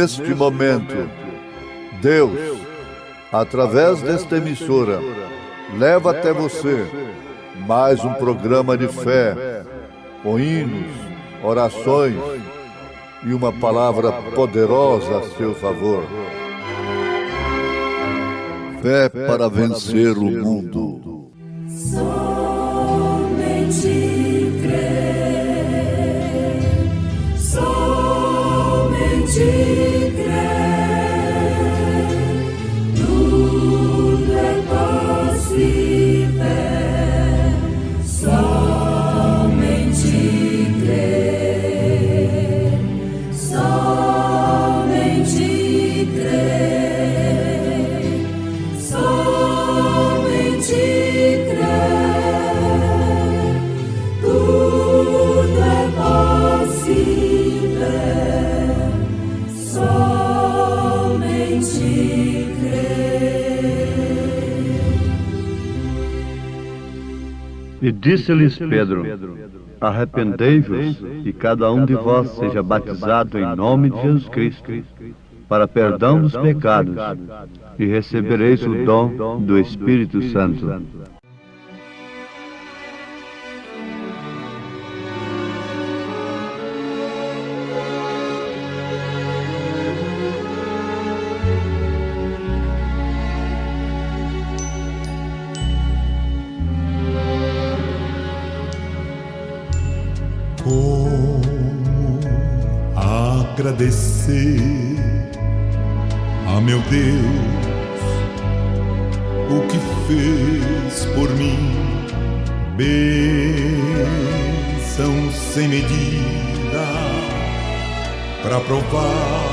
neste momento, Deus, através desta emissora, leva até você mais um programa de fé, com hinos, orações e uma palavra poderosa a seu favor. Fé para vencer o mundo. Somente crer, somente crer, tudo é possível, somente crer, somente crer, somente crer, tudo é possível, somente crer. E disse-lhes Pedro: arrependei-vos e cada um de vós seja batizado em nome de Jesus Cristo, para perdão dos pecados, e recebereis o dom do Espírito Santo. Como agradecer a meu Deus o que fez por mim, bênção sem medida, para provar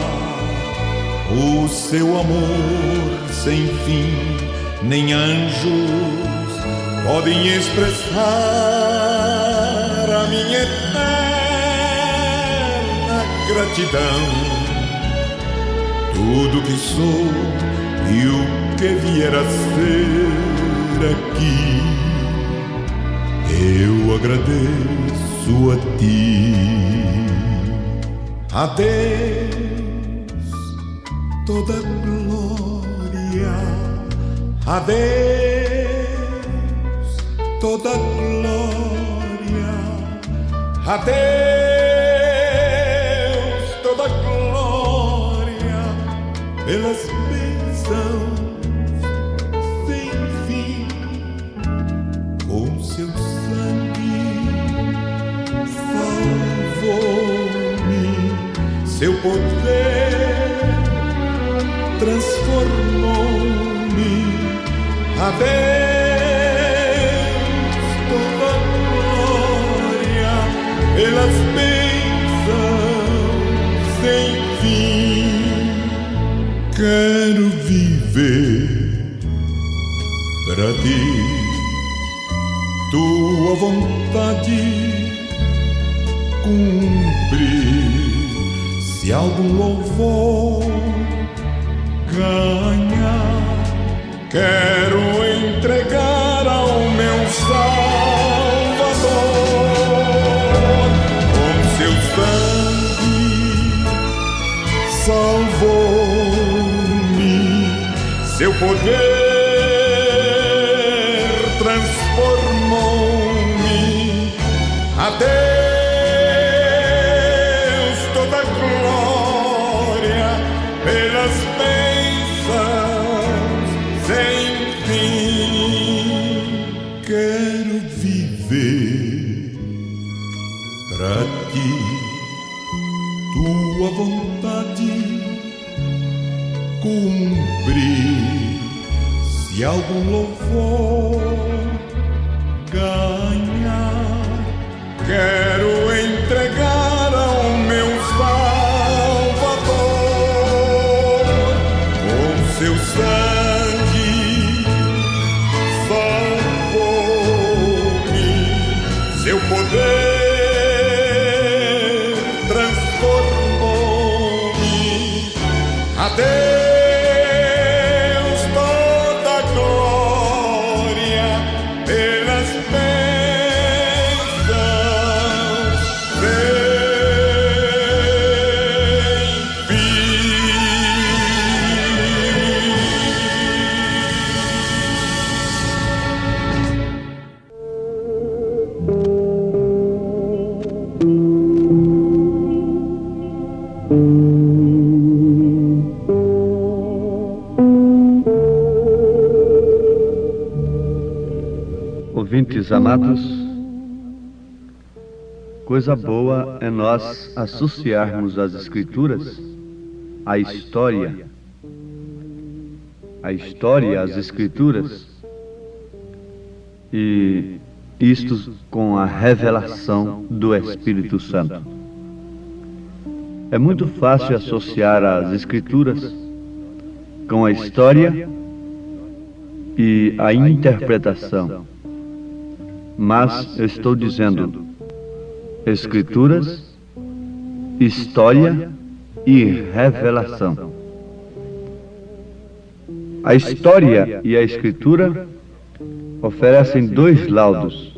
o seu amor sem fim. Nem anjos podem expressar a minha eterna gratidão. Tudo que sou e o que vier a ser aqui, eu agradeço a ti. A Deus toda glória, a Deus toda glória, a Deus toda glória, pelas bênçãos sem fim. Com seu sangue salvou-me, seu poder transformou-me. A Deus toda glória, pelas bênçãos sem fim. Quero viver para ti, tua vontade cumprir. Se algum louvor ganhar, quero entregar ao meu Salvador. Com seu sangue salvou-me, seu poder transformou-me. A Deus toda glória, pelas bênçãos sem fim. Quero viver pra ti, tua vontade cumprir. Se algum louvor ganhar, quero entregar ao meu Salvador. Com seu sangue salvou-me, seu poder transformou-me. A Deus toda glória, pelas bênçãos Ouvintes amados, coisa boa é nós associarmos as Escrituras à história, às Escrituras, e isto com a revelação do Espírito Santo. É muito fácil associar as Escrituras com a história e a interpretação, mas eu estou dizendo Escrituras, história e revelação. A história e a Escritura oferecem dois laudos,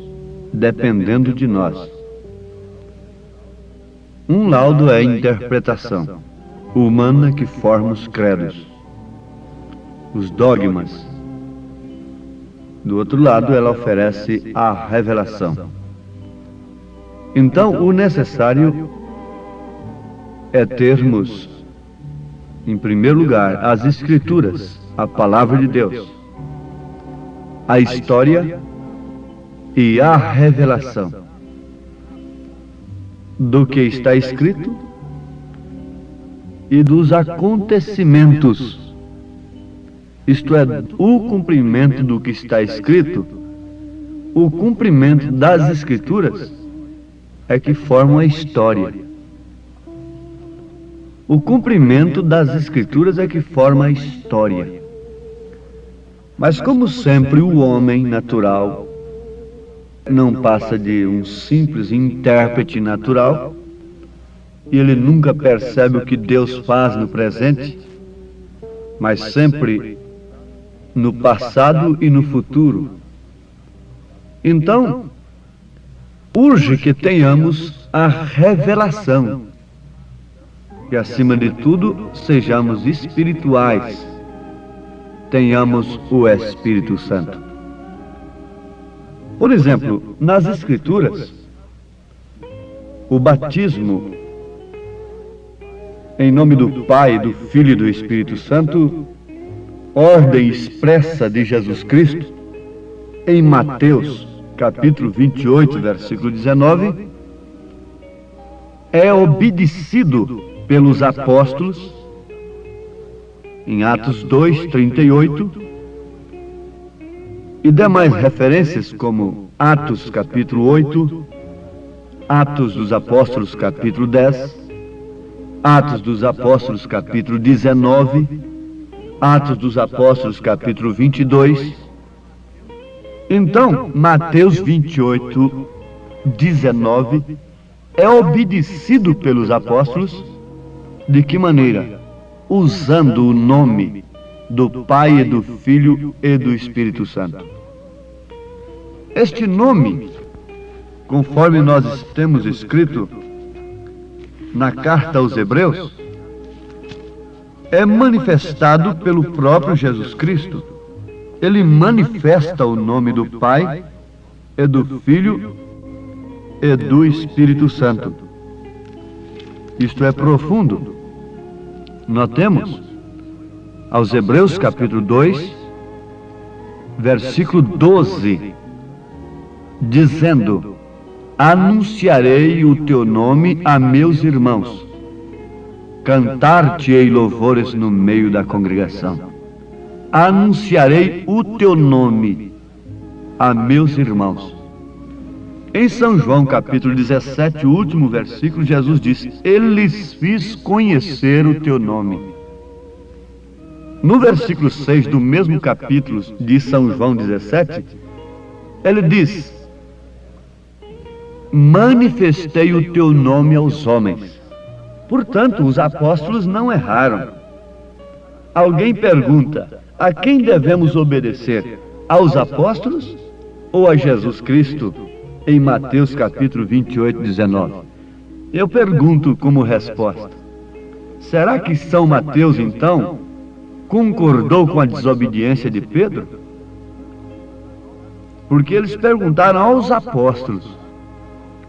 dependendo de nós. Um laudo é a interpretação humana que forma os credos, os dogmas. Do outro lado, ela oferece a revelação. Então, o necessário é termos, em primeiro lugar, as Escrituras, a Palavra de Deus, a história e a revelação do que está escrito e dos acontecimentos. Isto é, o cumprimento do que está escrito, o cumprimento das Escrituras é que forma a história. O cumprimento das Escrituras é que forma a história. Mas como sempre o homem natural não passa de um simples intérprete natural, e ele nunca percebe o que Deus faz no presente, mas sempre no passado e no futuro. Então, urge que tenhamos a revelação, e acima de tudo, sejamos espirituais, tenhamos o Espírito Santo. Por exemplo, nas Escrituras, o batismo em nome do Pai, do Filho e do Espírito Santo, ordem expressa de Jesus Cristo, em Mateus, capítulo 28, versículo 19, é obedecido pelos apóstolos, em Atos 2, 38, e demais referências como Atos, capítulo 8, Atos dos Apóstolos, capítulo 10, Atos dos Apóstolos, capítulo 19, Atos dos Apóstolos, capítulo 22. Então, Mateus 28, 19, é obedecido pelos apóstolos. De que maneira? Usando o nome do Pai e do Filho e do Espírito Santo. Este nome, conforme nós temos escrito na carta aos Hebreus, é manifestado pelo próprio Jesus Cristo. Ele manifesta o nome do Pai e do Filho e do Espírito Santo. Isto é profundo. Notemos aos Hebreus capítulo 2, versículo 12, dizendo: anunciarei o teu nome a meus irmãos, cantar-te-ei louvores no meio da congregação. Anunciarei o teu nome a meus irmãos. Em São João capítulo 17, o último versículo, Jesus disse: eu lhes fiz conhecer o teu nome. No versículo 6 do mesmo capítulo de São João 17, ele diz: manifestei o teu nome aos homens. Portanto, os apóstolos não erraram. Alguém pergunta: a quem devemos obedecer? Aos apóstolos ou a Jesus Cristo? Em Mateus capítulo 28, 19. Eu pergunto como resposta: será que São Mateus, então, concordou com a desobediência de Pedro? Porque eles perguntaram aos apóstolos: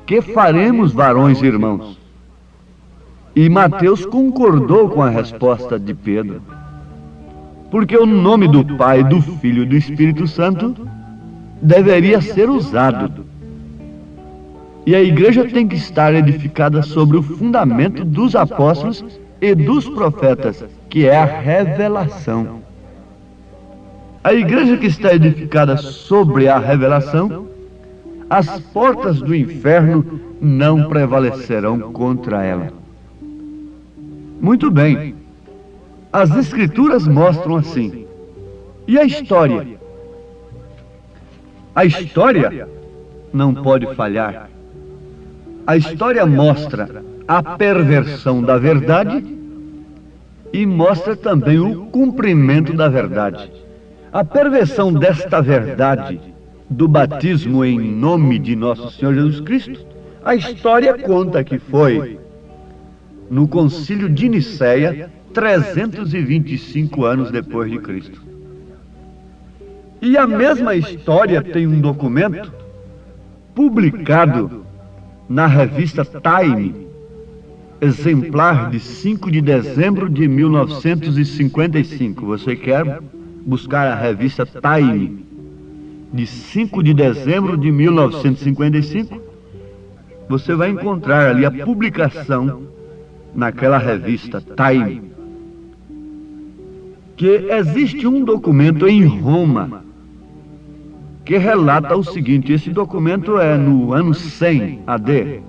que faremos, varões e irmãos? E Mateus concordou com a resposta de Pedro. Porque o nome do Pai, do Filho e do Espírito Santo deveria ser usado. E a igreja tem que estar edificada sobre o fundamento dos apóstolos e dos profetas, que é a revelação. A igreja que está edificada sobre a revelação, as portas do inferno não prevalecerão contra ela. Muito bem, as Escrituras mostram assim. E a história? A história não pode falhar. A história mostra a perversão da verdade e mostra também o cumprimento da verdade. A perversão desta verdade do batismo em nome de nosso Senhor Jesus Cristo, a história conta que foi no Concílio de Nicéia, 325 anos depois de Cristo. E a mesma história tem um documento publicado na revista Time, exemplar de 5 de dezembro de 1955. Você quer buscar a revista Time, de 5 de dezembro de 1955, você vai encontrar ali a publicação naquela revista Time, que existe um documento em Roma que relata o seguinte. Esse documento é no ano 100 AD,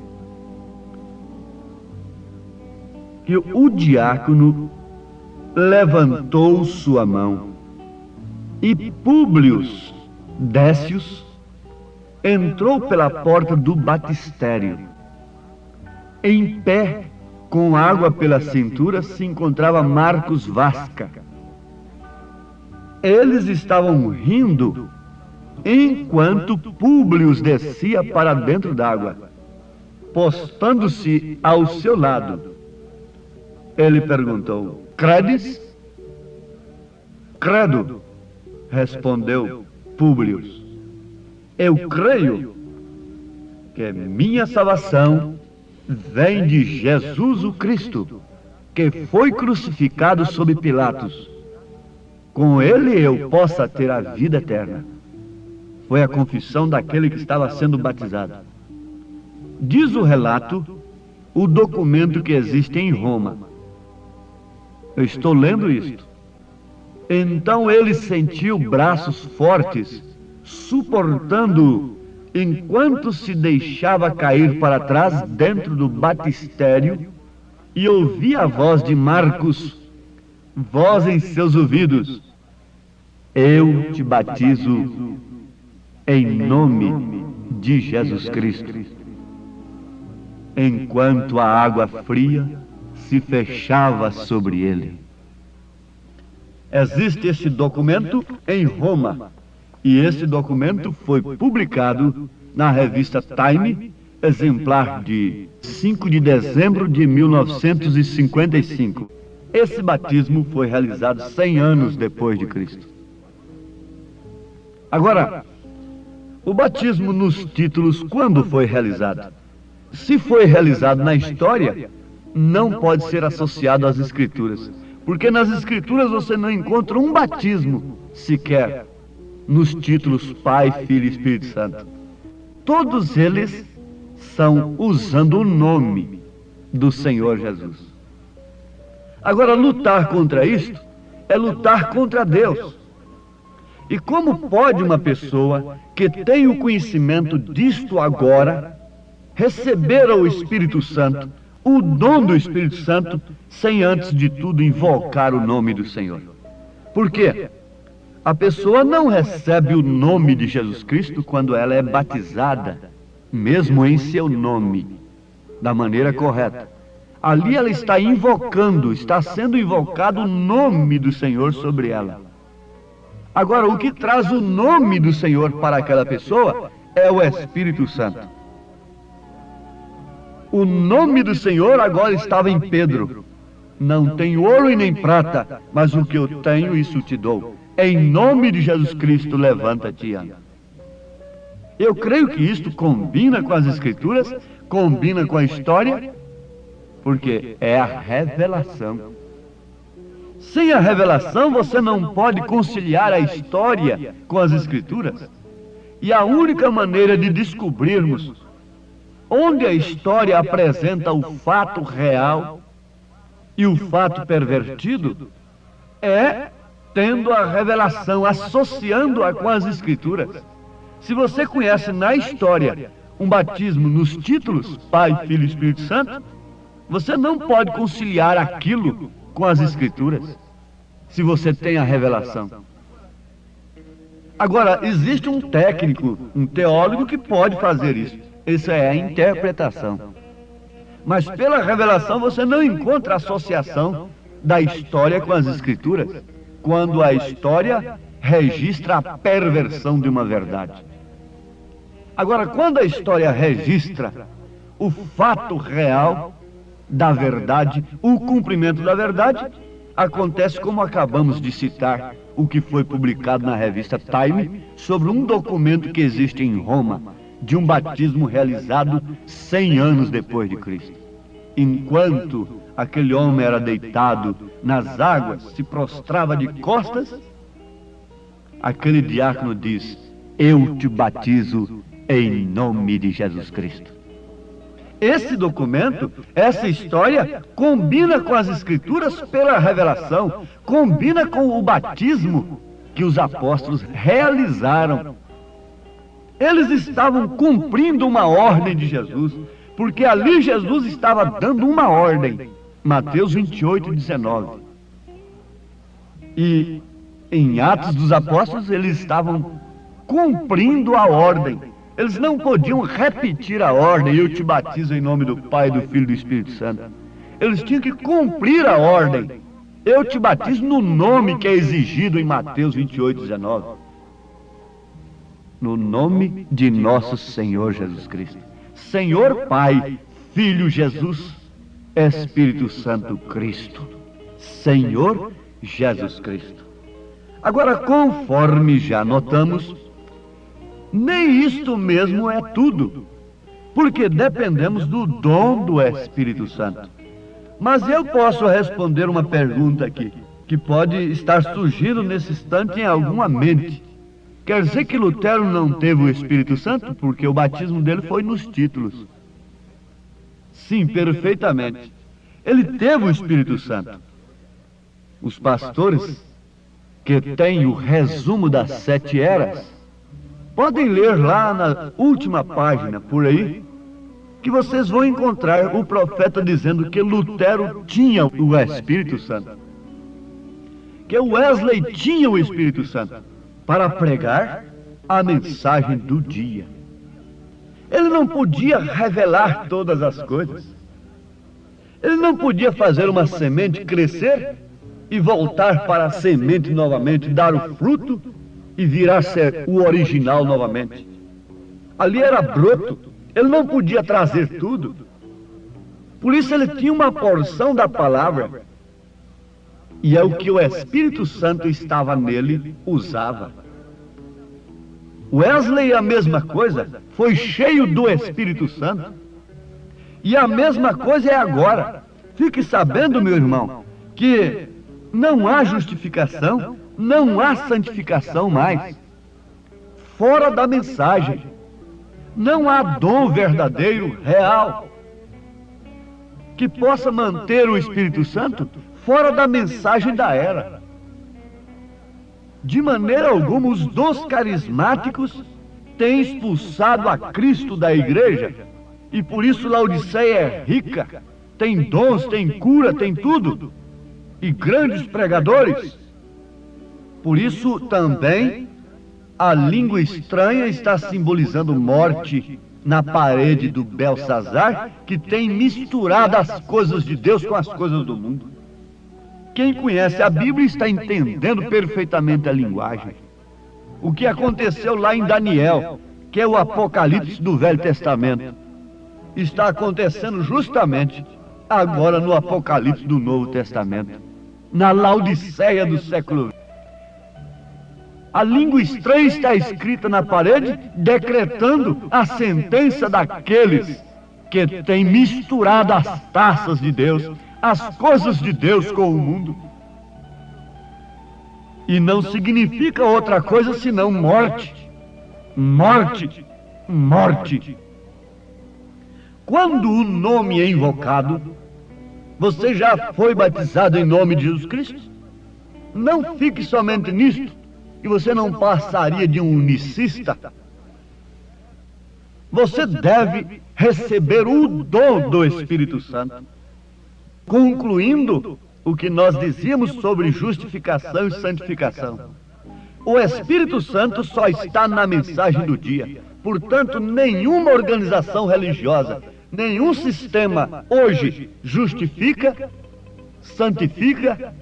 que o diácono levantou sua mão e Públio Décius entrou pela porta do batistério. Em pé, com água pela cintura, se encontrava Marcos Vasca. Eles estavam rindo enquanto Públio descia para dentro d'água, postando-se ao seu lado. Ele perguntou: credes? Credo, respondeu Públio. Eu creio que minha salvação vem de Jesus o Cristo, que foi crucificado sob Pilatos. Com ele eu possa ter a vida eterna. Foi a confissão daquele que estava sendo batizado. Diz o relato, o documento que existe em Roma. Eu estou lendo isto. Então ele sentiu braços fortes, suportando enquanto se deixava cair para trás dentro do batistério, e ouvia a voz de Marcos, voz em seus ouvidos: eu te batizo em nome de Jesus Cristo. Enquanto a água fria se fechava sobre ele. Existe esse documento em Roma, e esse documento foi publicado na revista Time, exemplar de 5 de dezembro de 1955. Esse batismo foi realizado 100 anos depois de Cristo. Agora, o batismo nos títulos, quando foi realizado? Se foi realizado na história, não pode ser associado às Escrituras, porque nas Escrituras você não encontra um batismo sequer nos títulos Pai, Filho e Espírito Santo. Todos eles são usando o nome do Senhor Jesus. Agora, lutar contra isto é lutar contra Deus. E como pode uma pessoa que tem o conhecimento disto agora receber o Espírito Santo, o dom do Espírito Santo, sem antes de tudo invocar o nome do Senhor? Por quê? A pessoa não recebe o nome de Jesus Cristo quando ela é batizada, mesmo em seu nome, da maneira correta. Ali ela está invocando, está sendo invocado o nome do Senhor sobre ela. Agora, o que traz o nome do Senhor para aquela pessoa é o Espírito Santo. O nome do Senhor agora estava em Pedro. Não tenho ouro e nem prata, mas o que eu tenho, isso te dou. Em nome de Jesus Cristo, levanta-te e anda. Eu creio que isto combina com as Escrituras, combina com a história, porque é a revelação. Sem a revelação, você não pode conciliar a história com as Escrituras. E a única maneira de descobrirmos onde a história apresenta o fato real e o fato pervertido é tendo a revelação, associando-a com as Escrituras. Se você conhece na história um batismo nos títulos, Pai, Filho e Espírito Santo, você não pode conciliar aquilo com as Escrituras, se você tem a revelação. Agora, existe um técnico, um teólogo que pode fazer isso. Isso é a interpretação. Mas pela revelação você não encontra associação da história com as Escrituras, quando a história registra a perversão de uma verdade. Agora, quando a história registra o fato real da verdade, o cumprimento da verdade, acontece como acabamos de citar, o que foi publicado na revista Time, sobre um documento que existe em Roma, de um batismo realizado 100 anos depois de Cristo. Enquanto aquele homem era deitado nas águas, se prostrava de costas, aquele diácono diz: eu te batizo em nome de Jesus Cristo. Esse documento, essa história, combina com as Escrituras pela revelação, combina com o batismo que os apóstolos realizaram. Eles estavam cumprindo uma ordem de Jesus, porque ali Jesus estava dando uma ordem. Mateus 28, 19. E em Atos dos Apóstolos eles estavam cumprindo a ordem. Eles não podiam repetir a ordem: eu te batizo em nome do Pai, do Filho e do Espírito Santo. Eles tinham que cumprir a ordem: eu te batizo no nome que é exigido em Mateus 28, 19. No nome de nosso Senhor Jesus Cristo. Senhor Pai, Filho Jesus, Espírito Santo Cristo. Senhor Jesus Cristo. Agora, conforme já notamos, nem isto mesmo é tudo, porque dependemos do dom do Espírito Santo. Mas eu posso responder uma pergunta aqui, que pode estar surgindo nesse instante em alguma mente. Quer dizer que Lutero não teve o Espírito Santo, porque o batismo dele foi nos títulos? Sim, perfeitamente. Ele teve o Espírito Santo. Os pastores que têm o resumo das 7 eras, podem ler lá na última página, por aí, que vocês vão encontrar o profeta dizendo que Lutero tinha o Espírito Santo. Que Wesley tinha o Espírito Santo para pregar a mensagem do dia. Ele não podia revelar todas as coisas. Ele não podia fazer uma semente crescer e voltar para a semente novamente, dar o fruto e virar a ser o original novamente. Ali era broto, ele não podia trazer tudo. Por isso ele tinha uma porção da palavra, e é o que o Espírito Santo estava nele, usava. Wesley, a mesma coisa, foi cheio do Espírito Santo. E a mesma coisa é agora. Fique sabendo, meu irmão, que não há justificação, não há santificação mais. Fora da mensagem. Não há dom verdadeiro, real, que possa manter o Espírito Santo fora da mensagem da era. De maneira alguma, os dons carismáticos têm expulsado a Cristo da igreja, e por isso Laodiceia é rica, tem dons, tem cura, tem tudo, e grandes pregadores. Por isso também a língua estranha está simbolizando morte na parede do Belsazar, que tem misturado as coisas de Deus com as coisas do mundo. Quem conhece a Bíblia está entendendo perfeitamente a linguagem. O que aconteceu lá em Daniel, que é o Apocalipse do Velho Testamento, está acontecendo justamente agora no Apocalipse do Novo Testamento, na Laodiceia do século XX. A língua estranha está escrita na parede, decretando a sentença daqueles que têm misturado as taças de Deus, as coisas de Deus com o mundo. E não significa outra coisa senão morte. morte, morte. Quando o nome é invocado, você já foi batizado em nome de Jesus Cristo? Não fique somente nisto, e você não passaria de um unicista. Você deve receber o dom do Espírito Santo. Concluindo o que nós dizíamos sobre justificação e santificação. O Espírito Santo só está na mensagem do dia. Portanto, nenhuma organização religiosa, nenhum sistema hoje justifica, santifica,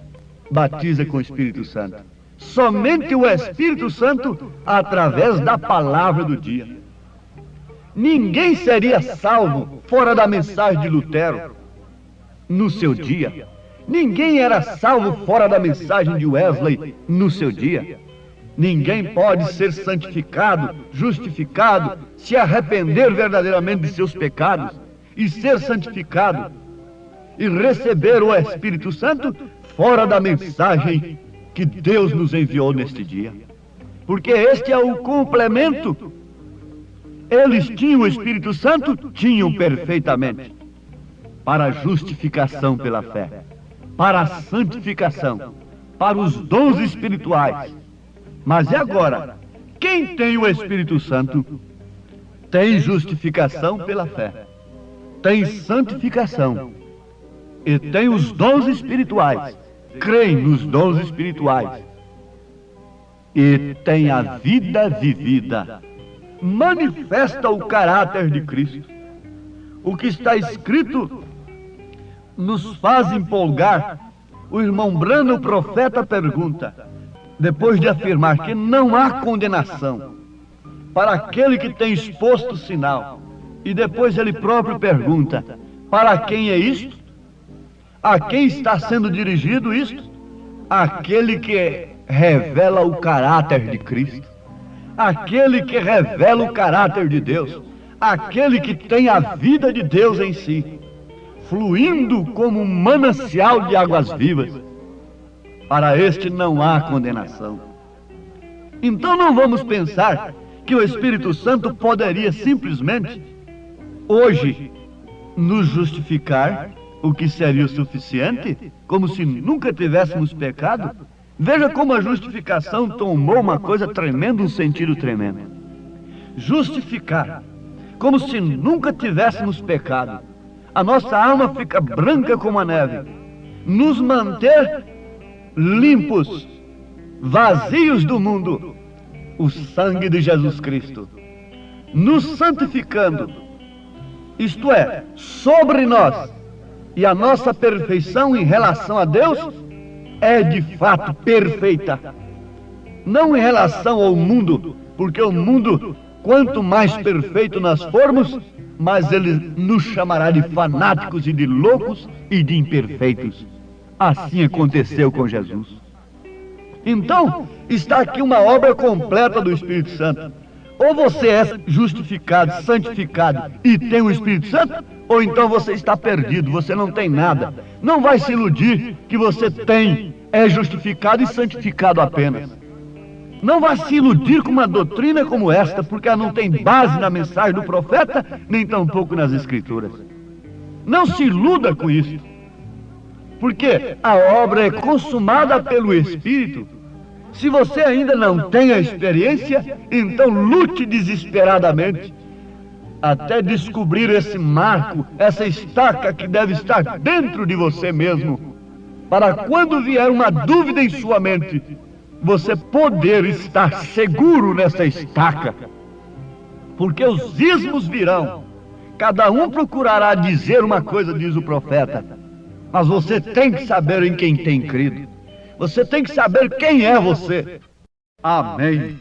batiza com o Espírito Santo. Somente o Espírito Santo através da palavra do dia. Ninguém seria salvo fora da mensagem de Lutero no seu dia. Ninguém era salvo fora da mensagem de Wesley no seu dia. Ninguém pode ser santificado, justificado, se arrepender verdadeiramente de seus pecados e ser santificado e receber o Espírito Santo fora da mensagem que Deus nos enviou neste dia. Porque este é o complemento. Eles tinham o Espírito Santo? Tinham perfeitamente. Para a justificação pela fé, para a santificação, para os dons espirituais. Mas e agora? Quem tem o Espírito Santo tem justificação pela fé, tem santificação e tem os dons espirituais. Creem nos dons espirituais e tem a vida vivida. Manifesta o caráter de Cristo. O que está escrito nos faz empolgar. O irmão Branham, o profeta, pergunta, depois de afirmar que não há condenação para aquele que tem exposto o sinal, e depois ele próprio pergunta, para quem é isto? A quem está sendo dirigido isto? Aquele que revela o caráter de Cristo, aquele que revela o caráter de Deus, aquele que tem a vida de Deus em si, fluindo como um manancial de águas vivas. Para este não há condenação. Então não vamos pensar que o Espírito Santo poderia simplesmente, hoje, nos justificar, o que seria o suficiente, como se nunca tivéssemos pecado. Veja como a justificação tomou uma coisa tremenda, um sentido tremendo. Justificar, como se nunca tivéssemos pecado. A nossa alma fica branca como a neve. Nos manter limpos, vazios do mundo, o sangue de Jesus Cristo. Nos santificando, isto é, sobre nós, e a nossa perfeição em relação a Deus é de fato perfeita. Não em relação ao mundo, porque o mundo, quanto mais perfeito nós formos, mais ele nos chamará de fanáticos e de loucos e de imperfeitos. Assim aconteceu com Jesus. Então, está aqui uma obra completa do Espírito Santo. Ou você é justificado, santificado e tem o Espírito Santo, ou então você está perdido, você não tem nada. Não vai se iludir que você é justificado e santificado apenas. Não vai se iludir com uma doutrina como esta, porque ela não tem base na mensagem do profeta, nem tampouco nas Escrituras. Não se iluda com isso, porque a obra é consumada pelo Espírito. Se você ainda não tem a experiência, então lute desesperadamente até descobrir esse marco, essa estaca que deve estar dentro de você mesmo, para quando vier uma dúvida em sua mente, você poder estar seguro nessa estaca. Porque os ismos virão, cada um procurará dizer uma coisa, diz o profeta, mas você tem que saber em quem tem crido. Você tem que saber quem é você. Amém.